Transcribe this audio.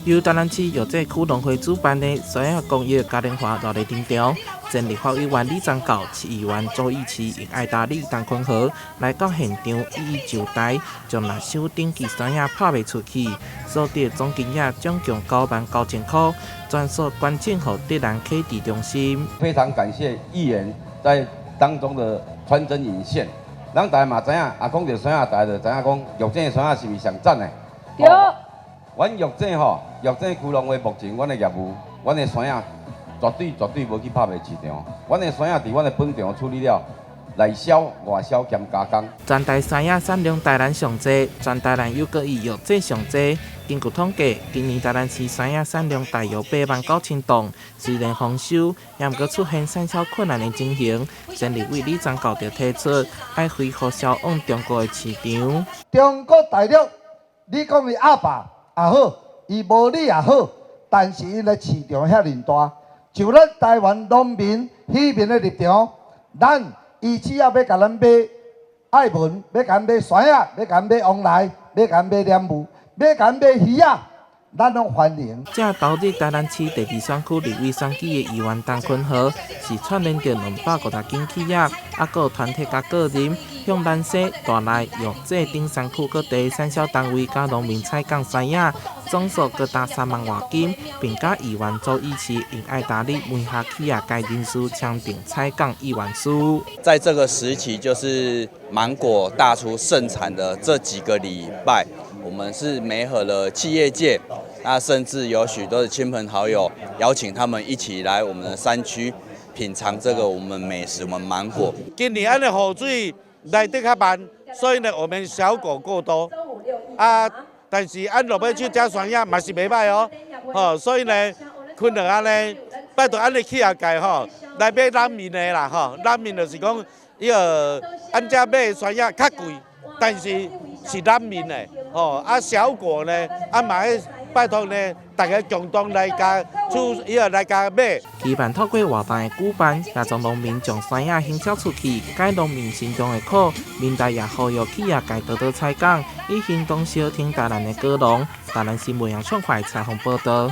由台南市药剂区农会主办的酸亚公益嘉年华热烈登场，前立法委员李章教、市议员周义持、与爱达理、陈坤和来到现场一一就台，将拿手顶级酸亚拍卖出去，所得总金额总共99000块，全数捐赠给德兰启智中心。非常感谢议员在当中的传真引线，咱大家嘛知影，讲到酸亚，大家就知影讲药剂酸亚是毋是上赞的？对。阮药剂吼，药剂区农会目前阮的业务，阮的酸亚绝对无去拍卖市场。阮的酸亚伫阮的本场处理了，内销、外销兼加工。全台酸亚产量台南上济，全台南又搁以药剂上济。根据统计，今年台南市酸亚产量大约89000吨，虽然丰收，也毋过出现产销困难的情形。前立委李章教就提出，要恢复销往中国的市场。中国大陆，你讲伊阿爸也好，伊无理也好，但是伊的市场遐尼大，就咱台湾农民迄边的立场，咱伊只要甲咱买爱文，要甲咱买酸亚，要甲咱买往来，要甲咱买莲雾，要甲咱买鱼仔，咱拢欢迎。正投入台南市第2选区立委选举的议员陈坤和，是串联着250间企业，还有团体甲个人，向南西、大内、药剂等3区各地产销单位甲农民采购酸亚，总数高达3万外斤，并甲议员周义持、尹爱达理门下企业该人士签订采购意愿书。在这个时期，就是芒果大出盛产的这几个礼拜，我们是媒合了企业界，那甚至有许多的亲朋好友，邀请他们一起来我们的山区品尝这个我们美食，我们芒果。今年安尼雨水来得较慢，所以呢，我们小果过多啊。但是按落尾去吃酸亚嘛是袂歹哦，所以呢，困了安尼，拜托安尼企业界吼来买南面的啦南面就是讲伊个按遮买酸亚较贵，但是是南面的小果呢嘛要拜托呢大家共同来甲来甲买。期盼透过活动的举办，也将农民将酸亚行销出去，解农民心中的苦。民代也呼吁企业界多多采购，以行动小挺台南的果农。台南新闻杨创怀采访报道。